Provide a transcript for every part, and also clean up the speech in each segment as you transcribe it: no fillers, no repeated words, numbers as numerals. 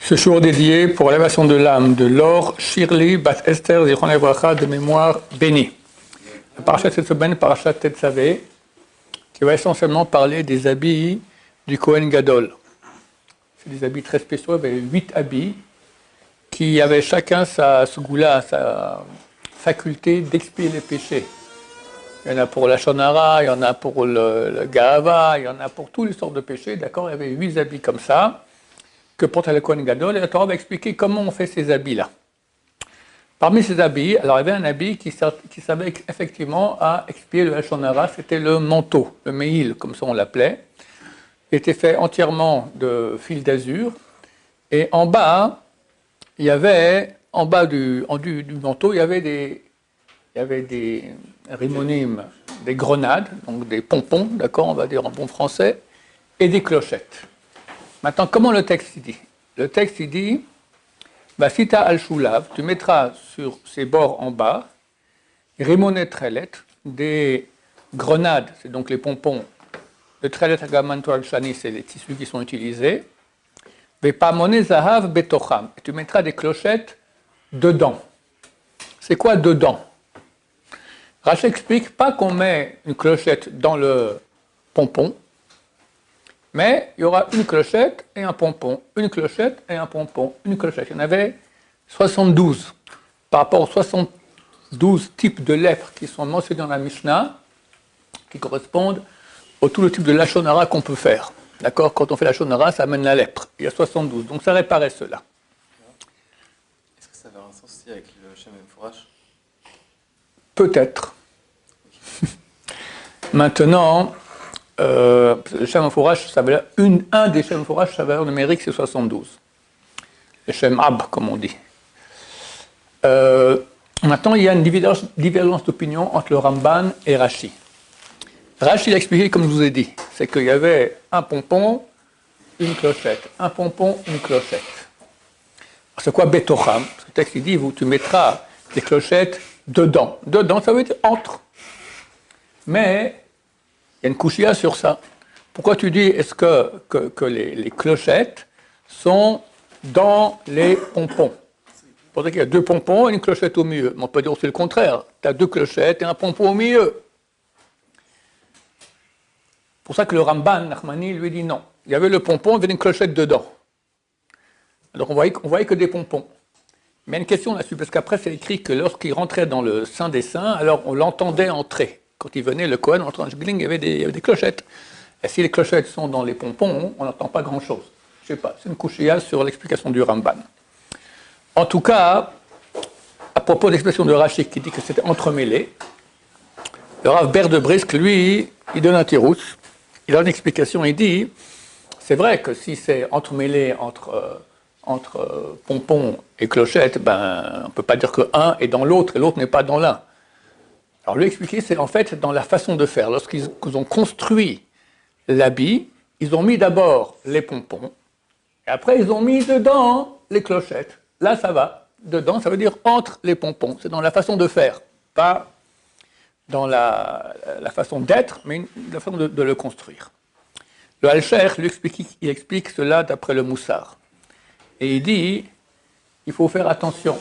Ce jour dédié pour l'élévation de l'âme de Laure Shirley Bat Esther Zichron Livracha de mémoire bénie. La parasha de cette semaine, parasha Tetzavé, qui va essentiellement parler des habits du Kohen Gadol. C'est des habits très spéciaux, il y avait 8 habits qui avaient chacun sa faculté d'expier les péchés. Il y en a pour la Shonara, il y en a pour le Gahava, il y en a pour toutes les sortes de péchés, d'accord? Il y avait 8 habits comme ça que porte le Kohen Gadol, et la Torah va expliquer comment on fait ces habits-là. Parmi ces habits, alors il y avait un habit qui servait effectivement à expier le Shonara, c'était le manteau, le meïl, comme ça on l'appelait. Il était fait entièrement de fil d'azur, et en bas, il y avait, en bas du manteau, il y avait des rimonimes, des grenades, donc des pompons, d'accord, on va dire en bon français, et des clochettes. Maintenant, comment le texte dit? Le texte dit, si tu as al-shulav, tu mettras sur ses bords en bas, rimonet trelet, des grenades, c'est donc les pompons, le trelet agamanto al-shani, c'est les tissus qui sont utilisés, vepamone zahav betocham, et tu mettras des clochettes dedans. C'est quoi dedans? Rashi explique pas qu'on met une clochette dans le pompon, mais il y aura une clochette et un pompon, une clochette et un pompon, une clochette. Il y en avait 72 par rapport aux 72 types de lèpres qui sont mentionnés dans la Mishnah, qui correspondent à tout le type de lashon hara qu'on peut faire. D'accord? Quand on fait la lashon hara, ça amène la lèpre. Il y a 72, donc ça réparait cela. Est-ce que ça va avoir un sens aussi avec le Shem Fourash? Peut-être. Maintenant, le Shem Fourash, un des Shem Fourash, sa valeur numérique, c'est 72. Le Shem Ab, comme on dit. Maintenant, il y a une divergence d'opinion entre le Ramban et Rashi. Rashi l'a expliqué comme je vous ai dit. C'est qu'il y avait un pompon, une clochette. Un pompon, une clochette. C'est quoi Betocham? Le texte il dit, tu mettras les clochettes dedans. Dedans, ça veut dire entre. Mais il y a une couchia sur ça. Pourquoi tu dis, est-ce que les clochettes sont dans les pompons? Pour dire qu'il y a 2 pompons et une clochette au milieu. Mais on peut dire aussi le contraire. Tu as 2 clochettes et un pompon au milieu. C'est pour ça que le Ramban, Nachmani, lui dit non. Il y avait le pompon, il y avait une clochette dedans. Donc on voyait que des pompons. Mais il y a une question là-dessus, parce qu'après c'est écrit que lorsqu'il rentrait dans le Saint des Saints, alors on l'entendait entrer. Quand il venait, le Kohen, on entendait, il y avait des clochettes. Et si les clochettes sont dans les pompons, on n'entend pas grand-chose. Je ne sais pas, c'est une couchia sur l'explication du Ramban. En tout cas, à propos de l'expression de Rashi qui dit que c'était entremêlé, le Rav Ber de Brisk, lui, il donne un tirousse, il a une explication, il dit, c'est vrai que si c'est entremêlé entre pompons et clochettes, on ne peut pas dire que un est dans l'autre et l'autre n'est pas dans l'un. Alors lui expliquer, c'est en fait dans la façon de faire. Lorsqu'ils ont construit l'habit, ils ont mis d'abord les pompons, et après ils ont mis dedans les clochettes. Là, ça va. Dedans, ça veut dire entre les pompons. C'est dans la façon de faire, pas dans la façon d'être, mais la façon de le construire. Le Al-Sheikh, lui, il explique cela d'après le Moussar. Et il dit, il faut faire attention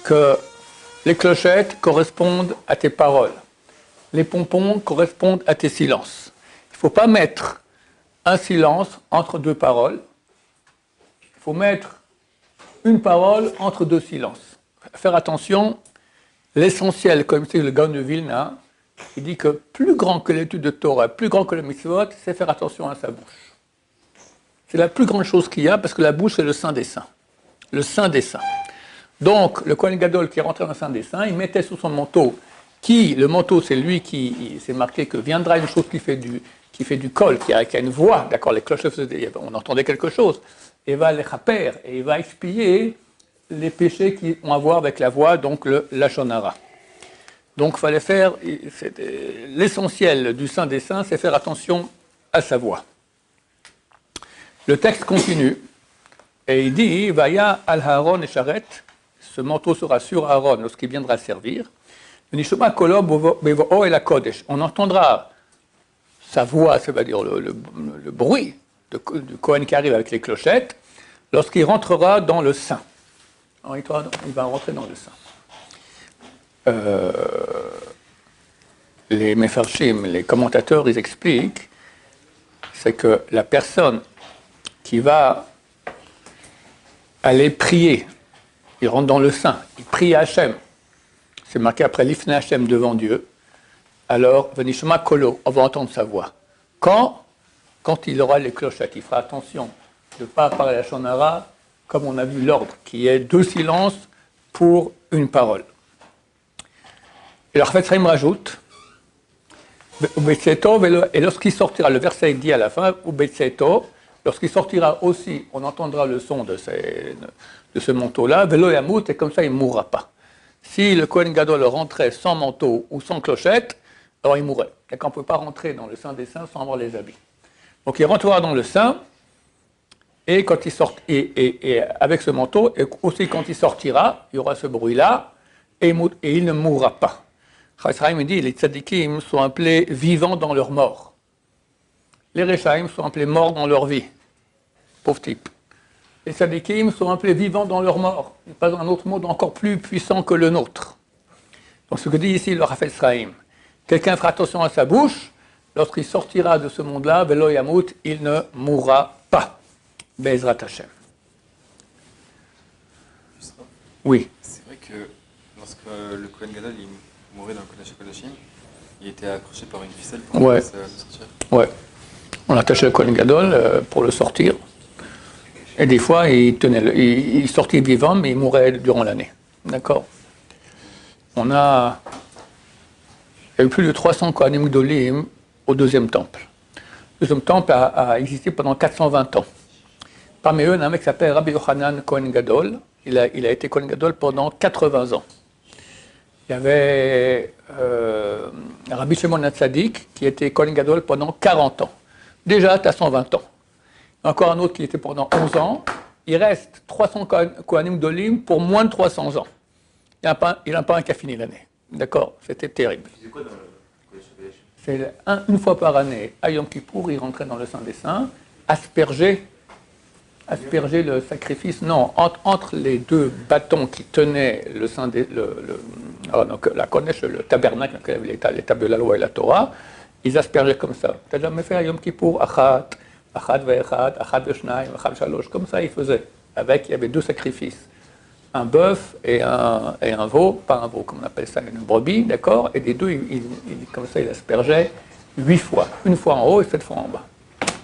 que les clochettes correspondent à tes paroles. Les pompons correspondent à tes silences. Il ne faut pas mettre un silence entre 2 paroles. Il faut mettre une parole entre 2 silences. Faire attention, l'essentiel, comme c'est le Gaon de Vilna, il dit que plus grand que l'étude de Torah, plus grand que le mitzvot, c'est faire attention à sa bouche. C'est la plus grande chose qu'il y a, parce que la bouche, c'est le Saint des Saints. Le Saint des Saints. Donc, le Kohen Gadol qui est rentré dans le Saint des Saints, il mettait sous son manteau, le manteau, c'est lui qui, c'est marqué que viendra une chose qui fait du col, qui a une voix, d'accord, les cloches, on entendait quelque chose, et va les chaper, et il va expier les péchés qui ont à voir avec la voix, donc le lashon hara. Donc, il fallait faire, l'essentiel du Saint des Saints, c'est faire attention à sa voix. Le texte continue, et il dit, Vaya al-Haron et Charet, ce manteau sera sur Aaron lorsqu'il viendra servir. On entendra sa voix, c'est-à-dire le bruit du Kohen qui arrive avec les clochettes, lorsqu'il rentrera dans le sein. Alors, il va rentrer dans le sein. Les mefarshim, les commentateurs, ils expliquent, c'est que la personne qui va aller prier, il rentre dans le sein, il prie à Hachem, c'est marqué après l'Ifne Hachem devant Dieu, alors, Venishma Kolo, on va entendre sa voix. Quand il aura les clochettes, il fera attention de ne pas parler la shonara, comme on a vu l'ordre, qui est 2 silences pour une parole. Et le Chafetz Chaim rajoute, et lorsqu'il sortira, le verset dit à la fin, lorsqu'il sortira aussi, on entendra le son de ce manteau-là, Velo Yamut, et comme ça il ne mourra pas. Si le Kohen Gadol rentrait sans manteau ou sans clochette, alors il mourrait. Et qu'on ne peut pas rentrer dans le sein des saints sans avoir les habits. Donc il rentrera dans le sein, et quand il sort, et avec ce manteau, et aussi quand il sortira, il y aura ce bruit-là, et il ne mourra pas. Chafetz Chaim dit, les tzadikim sont appelés vivants dans leur mort. Les rechaim sont appelés morts dans leur vie. Pauvre type. Les tzadikim sont appelés vivants dans leur mort. Il n'y a pas un autre mot encore plus puissant que le nôtre. Donc ce que dit ici le Chafetz Chaim, quelqu'un fera attention à sa bouche, lorsqu'il sortira de ce monde-là, Velo Yamut, il ne mourra pas. Be'ezrat Hashem. Oui. C'est vrai que lorsque le Kohen Gadol il mourait dans le Kodesh HaKodashim, il était accroché par une ficelle pour Ouais. le sortir. Ouais. On attachait le Kohen Gadol pour le sortir. Et des fois, il sortait vivant, mais il mourait durant l'année. D'accord. Il y a eu plus de 300 Kohanim Gdolim au deuxième temple. Le deuxième temple a existé pendant 420 ans. Parmi eux, il y a un mec qui s'appelle Rabbi Yochanan Kohen Gadol. Il a été Kohen Gadol pendant 80 ans. Il y avait Rabbi Shimon HaTzadik qui était Kohen Gadol pendant 40 ans. Déjà, tu as 120 ans. Encore un autre qui était pendant 11 ans. Il reste 300 Kohanim Gdolim pour moins de 300 ans. Il n'y en a pas un qui a fini l'année. D'accord. C'était terrible. C'est une fois par année, à Yom Kippour, il rentrait dans le Saint des Saints, asperger le sacrifice, non, entre les 2 bâtons qui tenaient le Saint des donc la Kodesh, le tabernacle, dans lequel il y avait les tables de la loi et la Torah, ils aspergeaient comme ça. Tu n'as jamais fait à Yom Kippour, achat ve'echat, achat ve'shnaim, achat ve'shalosh, comme ça ils faisaient. Il y avait 2 sacrifices. Un bœuf et un veau, pas un veau, comme on appelle ça, une brebis, d'accord. Et des 2, comme ça, il aspergeait 8 fois. Une fois en haut et 7 fois en bas.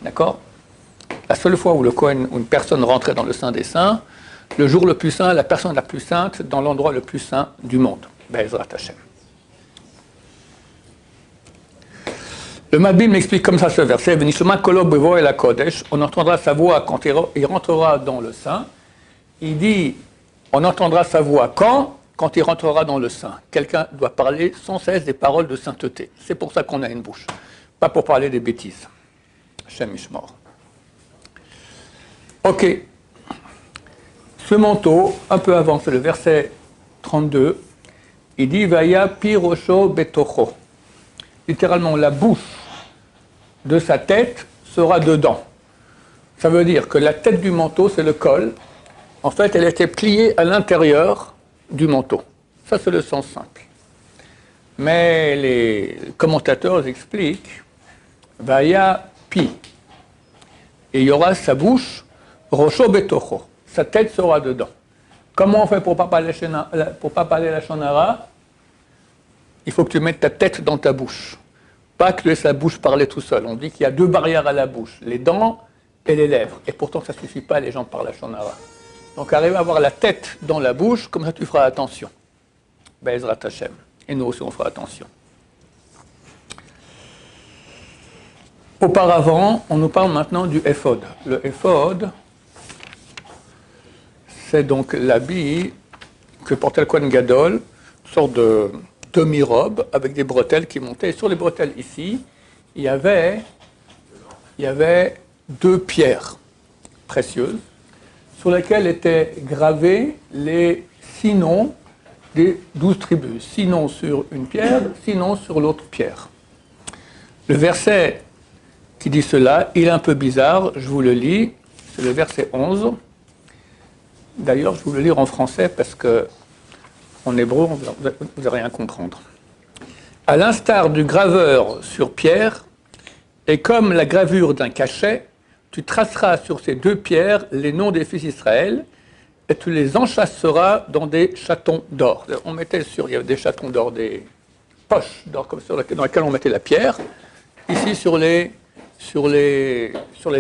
D'accord. La seule fois où le Kohen, où une personne rentrait dans le Saint des Saints, le jour le plus saint, la personne la plus sainte, dans l'endroit le plus saint du monde. Be'ezrat Hashem. Le Malbim m'explique comme ça ce verset. Venishma kolo bevo el hakodesh. On entendra sa voix quand il rentrera dans le Saint. Il dit... On entendra sa voix quand il rentrera dans le sein. Quelqu'un doit parler sans cesse des paroles de sainteté. C'est pour ça qu'on a une bouche. Pas pour parler des bêtises. Hashem Mishmor. Ok. Ce manteau, un peu avant, c'est le verset 32. Il dit Vaya pirosho betocho. Littéralement, la bouche de sa tête sera dedans. Ça veut dire que la tête du manteau, c'est le col. En fait, elle était pliée à l'intérieur du manteau. Ça, c'est le sens simple. Mais les commentateurs expliquent Vaya pi. Et il y aura sa bouche, Rosho betocho. Sa tête sera dedans. Comment on fait pour ne pas parler la shonara? Il faut que tu mettes ta tête dans ta bouche. Pas que tu laisses la bouche parler tout seul. On dit qu'il y a 2 barrières à la bouche, les dents et les lèvres. Et pourtant, ça ne suffit pas, les gens parlent la shonara. Donc, arrive à avoir la tête dans la bouche, comme ça tu feras attention. Be'ezrat Hashem. Et nous aussi, on fera attention. Auparavant, on nous parle maintenant du éphod. Le éphod, c'est donc l'habit que portait le Kohen Gadol, une sorte de demi-robe avec des bretelles qui montaient. Et sur les bretelles ici, il y avait 2 pierres précieuses sur lesquelles étaient gravés les 6 noms des 12 tribus. 6 noms sur une pierre, 6 noms sur l'autre pierre. Le verset qui dit cela, il est un peu bizarre, je vous le lis, c'est le verset 11. D'ailleurs, je vais vous le lire en français parce que en hébreu, vous n'allez rien comprendre. À l'instar du graveur sur pierre, et comme la gravure d'un cachet, tu traceras sur ces deux pierres les noms des fils d'Israël, et tu les enchâsseras dans des chatons d'or. Il y avait des chatons d'or, des poches d'or comme dans lesquelles on mettait la pierre, ici sur les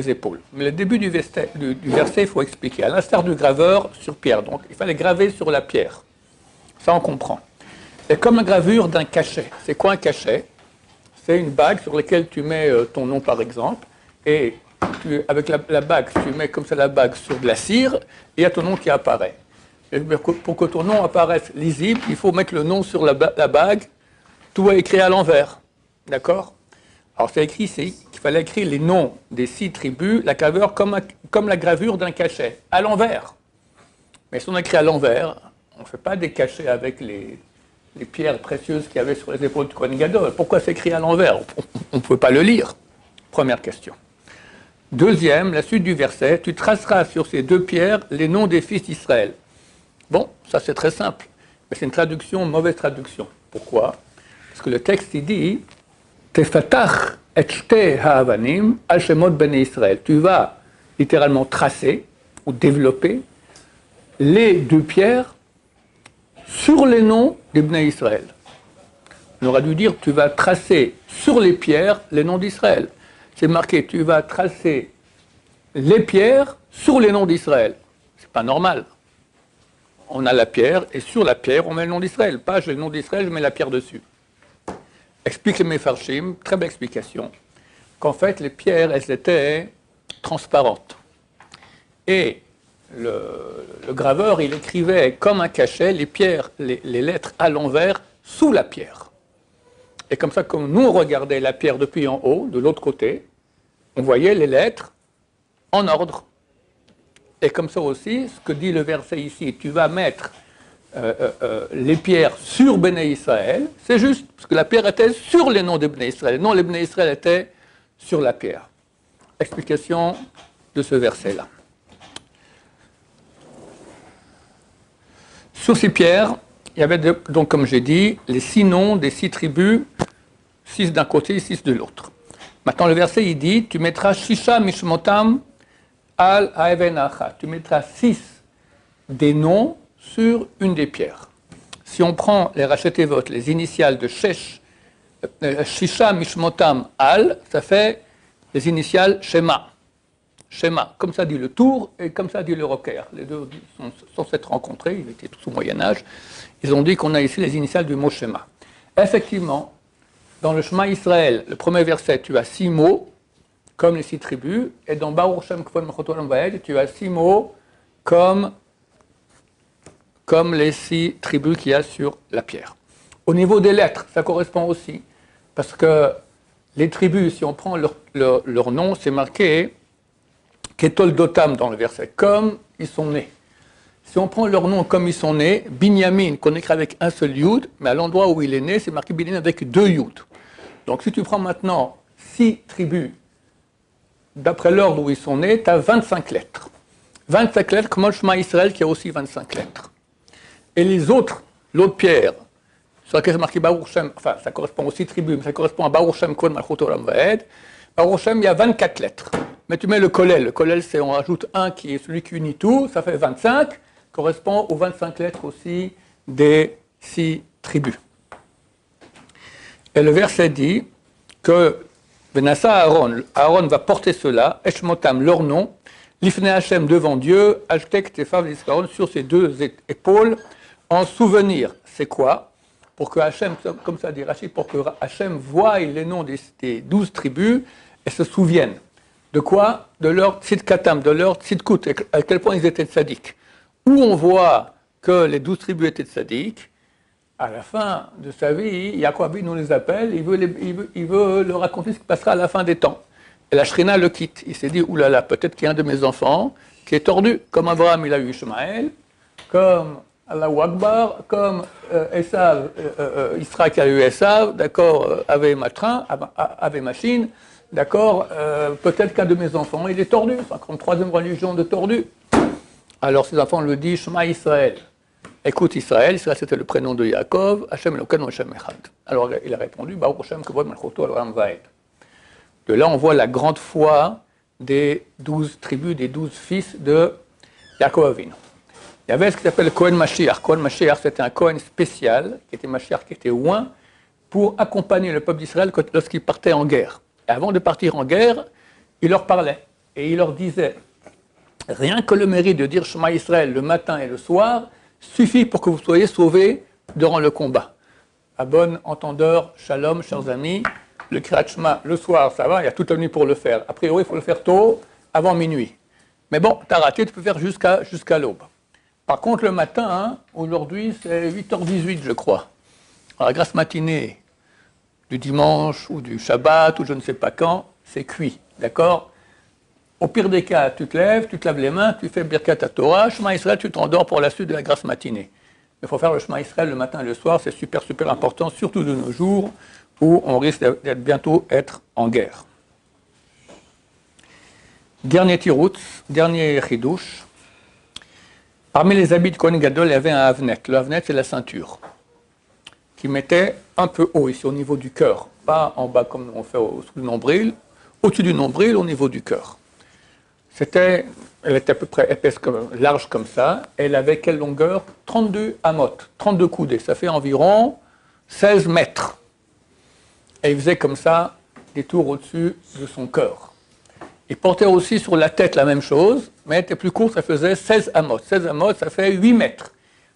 épaules. Mais le début du verset, il faut expliquer. À l'instar du graveur sur pierre, donc il fallait graver sur la pierre. Ça, on comprend. Et comme la gravure d'un cachet. C'est quoi un cachet? C'est une bague sur laquelle tu mets ton nom, par exemple, et avec la bague, tu mets comme ça la bague sur de la cire, et il y a ton nom qui apparaît. Et pour que ton nom apparaisse lisible, il faut mettre le nom sur la bague, tout est écrit à l'envers. D'accord? Alors c'est écrit ici qu'il fallait écrire les noms des 6 tribus, la gravure comme la gravure d'un cachet, à l'envers. Mais si on écrit à l'envers, on ne fait pas des cachets avec les pierres précieuses qu'il y avait sur les épaules du Kohen Gadol. Pourquoi c'est écrit à l'envers? On ne peut pas le lire. Première question. Deuxième, la suite du verset, tu traceras sur ces 2 pierres les noms des fils d'Israël. Bon, ça c'est très simple, mais c'est une traduction, mauvaise traduction. Pourquoi? Parce que le texte il dit Tefatach et shte ha'avanim al shemot bnei Israël. Tu vas littéralement tracer ou développer les 2 pierres sur les noms des Bnei Israël. On aurait dû dire tu vas tracer sur les pierres les noms d'Israël. C'est marqué tu vas tracer les pierres sur les noms d'Israël. C'est pas normal. On a la pierre et sur la pierre on met le nom d'Israël. Pas j'ai le nom d'Israël, je mets la pierre dessus. Explique les Mefarshim, très belle explication, qu'en fait les pierres elles étaient transparentes. Et le graveur, il écrivait comme un cachet les pierres, les lettres à l'envers sous la pierre. Et comme ça, comme nous on regardait la pierre depuis en haut, de l'autre côté, on voyait les lettres en ordre. Et comme ça aussi, ce que dit le verset ici, tu vas mettre les pierres sur Bnei Israël, c'est juste, parce que la pierre était sur les noms des Bnei Israël. Non, les Bnei Israël étaient sur la pierre. Explication de ce verset-là. Sur ces pierres, il y avait donc, comme j'ai dit, les 6 noms des 6 tribus, 6 d'un côté et 6 de l'autre. Maintenant, le verset, il dit, tu mettras Shisha Mishmotam al Haeven Achat. Tu mettras 6 des noms sur une des pierres. Si on prend les Rachetevot, les initiales de Shisha Mishmotam al, ça fait les initiales Shema. Shema, comme ça dit le Tour et comme ça dit le Roker. Les deux sont s'être rencontrés, ils étaient tous au Moyen-Âge. Ils ont dit qu'on a ici les initiales du mot Shema. Effectivement, dans le Shema Israël, le premier verset, tu as 6 mots, comme les 6 tribus, et dans Baruch Shem Kvod Malchut Olam Vaed, tu as 6 mots comme les 6 tribus qu'il y a sur la pierre. Au niveau des lettres, ça correspond aussi, parce que les tribus, si on prend leur nom, c'est marqué Ketol Dotam dans le verset, comme ils sont nés. Si on prend leur nom comme ils sont nés, Binyamin, qu'on écrit avec un seul yud, mais à l'endroit où il est né, c'est marqué Binyamin avec 2 yud. Donc si tu prends maintenant 6 tribus, d'après l'ordre où ils sont nés, tu as 25 lettres. 25 lettres, comme le Shema Israël qui a aussi 25 lettres. Et les autres, l'autre pierre, sur laquelle c'est marqué Baruch Shem, enfin ça correspond aux 6 tribus, mais ça correspond à Baruch Shem Kvod Malchut Olam Vaed. Baruch Shem, il y a 24 lettres. Mais tu mets le kollel. Le kollel, c'est on rajoute un qui est celui qui unit tout, ça fait 25, correspond aux 25 lettres aussi des 6 tribus. Et le verset dit que Benassa Aaron va porter cela, Eshmotam, leur nom, Lifnei Hashem devant Dieu, Ashtek Tefav Lisparon sur ses 2 épaules, en souvenir. C'est quoi? Pour que Hashem, comme ça dit Rachid, pour que Hashem voie les noms des 12 tribus et se souvienne. De quoi? De leur tzidkatam, de leur tzidkut, à quel point ils étaient tzadiques. Où on voit que les 12 tribus étaient tzadiques, à la fin de sa vie, Yaakov nous les appelle, il veut leur raconter ce qui passera à la fin des temps. Et la Shrina le quitte. Il s'est dit, oulala, peut-être qu'il y a un de mes enfants qui est tordu, comme Abraham, il a eu Ishmaël, comme Allahu Akbar, comme Esav, Israël a eu Esav, d'accord, avait Matrin, avait Machine, d'accord, peut-être qu'un de mes enfants, il est tordu, 53e religion de tordu. Alors ses enfants lui disent Shema Israël. Écoute Israël, Israël c'était le prénom de Yaakov, Hashem Elokeinu Hashem Echad. Alors il a répondu Baruch Hashem Kavod Malchuto Al-Olam Vaed. De là on voit la grande foi des 12 tribus, des 12 fils de Yaakov Avinu. Il y avait ce qui s'appelle le Kohen Mashiach. Kohen Mashiach c'était un Kohen spécial, qui était Mashiach, qui était oint, pour accompagner le peuple d'Israël lorsqu'il partait en guerre. Et avant de partir en guerre, il leur parlait et il leur disait rien que le mérite de dire Shema Israël le matin et le soir suffit pour que vous soyez sauvés durant le combat. À bon entendeur, shalom, chers amis, le Kriyat Shema le soir, ça va, il y a toute la nuit pour le faire. A priori, il faut le faire tôt, avant minuit. Mais bon, t'as raté, tu peux faire jusqu'à l'aube. Par contre, le matin, hein, aujourd'hui, c'est 8h18, je crois. Alors, la grasse matinée du dimanche ou du Shabbat ou je ne sais pas quand, c'est cuit, d'accord? Au pire des cas, tu te lèves, tu te laves les mains, tu fais Birkat Torah, Shema Israël, tu t'endors pour la suite de la grasse matinée. Il faut faire le Shema Israël le matin et le soir, c'est super important, surtout de nos jours où on risque d'être bientôt en guerre. Dernier tirout, dernier chidouche. Parmi les habits de Kohen Gadol, il y avait un havnet. Le havnet, c'est la ceinture, qui mettait un peu haut, ici au niveau du cœur. Pas en bas comme on fait sous le nombril, au-dessus du nombril, au niveau du cœur. Elle était à peu près épaisse, large comme ça. Elle avait quelle longueur? 32 amot, 32 coudées. Ça fait environ 16 mètres. Et il faisait comme ça des tours au-dessus de son cœur. Il portait aussi sur la tête la même chose, mais elle était plus courte, ça faisait 16 amot. 16 amot, ça fait 8 mètres.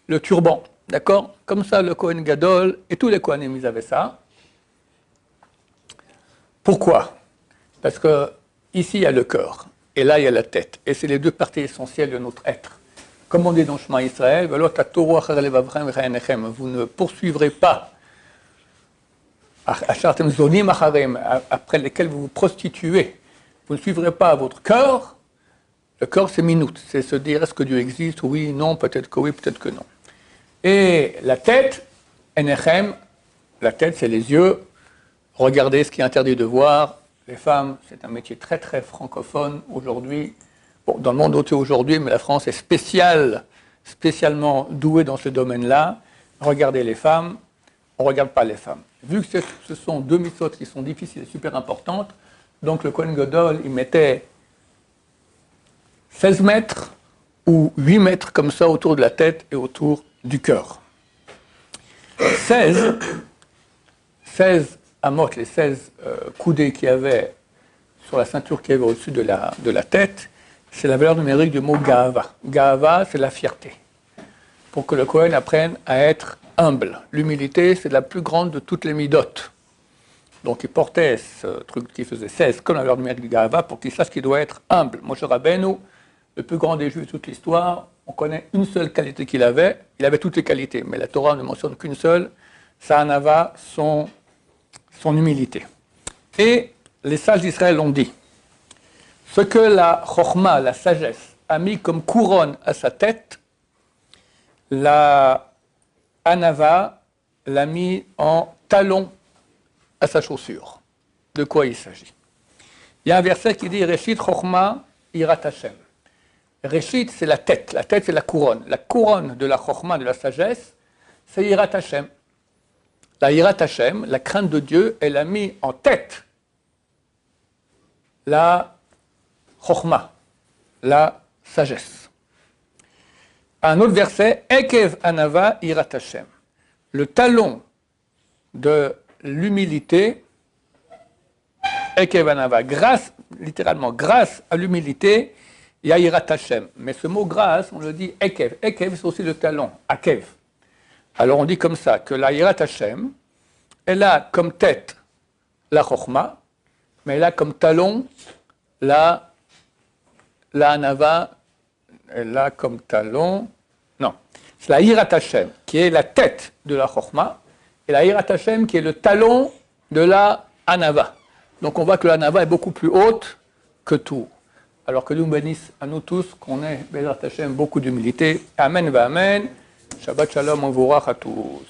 Le turban, d'accord? Comme ça, le Kohen Gadol et tous les Kohanim, ils avaient ça. Pourquoi? Parce que ici, il y a le cœur. Et là, il y a la tête. Et c'est les deux parties essentielles de notre être. Comme on dit dans Shema Israël, vous ne poursuivrez pas après lesquels vous vous prostituez. Vous ne suivrez pas votre cœur. Le cœur, c'est minute. C'est se dire, est-ce que Dieu existe? Oui, non, peut-être que oui, peut-être que non. Et la tête, enechem, la tête, c'est les yeux. Regardez ce qui est interdit de voir. Les femmes, c'est un métier très très francophone aujourd'hui, bon, dans le monde entier aujourd'hui, mais la France est spécialement douée dans ce domaine-là. Regardez les femmes, on ne regarde pas les femmes. Vu que ce sont deux mitzvot qui sont difficiles et super importantes, donc le Kohen Gadol, il mettait 16 mètres ou 8 mètres comme ça autour de la tête et autour du cœur. 16 amot, les 16 coudées qu'il y avait sur la ceinture qu'il y avait au-dessus de la tête, c'est la valeur numérique du mot Gahava. Gahava, c'est la fierté. Pour que le Kohen apprenne à être humble. L'humilité, c'est la plus grande de toutes les midotes. Donc il portait ce truc qui faisait 16 comme la valeur numérique du Gahava pour qu'il sache qu'il doit être humble. Moshe Rabbeinu, le plus grand des Juifs de toute l'histoire, on connaît une seule qualité qu'il avait. Il avait toutes les qualités, mais la Torah ne mentionne qu'une seule, sa hanava, son humilité. Et les sages d'Israël l'ont dit. Ce que la chokhma, la sagesse, a mis comme couronne à sa tête, la hanava l'a mis en talon à sa chaussure. De quoi il s'agit? Il y a un verset qui dit Reshit chokhma irat Hashem. Reshit, c'est la tête c'est la couronne. La couronne de la chokhma, de la sagesse, c'est irat Hashem. La Yirat Hashem, la crainte de Dieu, elle a mis en tête la Chokhma, la sagesse. Un autre verset, Ekev Anava Yirat Hashem. Le talon de l'humilité, Ekev Anava, littéralement, grâce à l'humilité, il y a Yirat Hashem. Mais ce mot grâce, on le dit Ekev. Ekev, c'est aussi le talon, Akev. Alors on dit comme ça, que la Yirat Hashem, elle a comme tête la Chokhma, mais elle a comme talon la Hanava, elle a comme talon, non, c'est la Yirat Hashem qui est la tête de la Chokhma, et la Yirat Hashem qui est le talon de la Hanava. Donc on voit que la Hanava est beaucoup plus haute que tout. Alors que nous bénisse à nous tous, qu'on ait, Bezrat Hashem, beaucoup d'humilité. Amen va Amen. Shabbat Shalom, on vous à tous.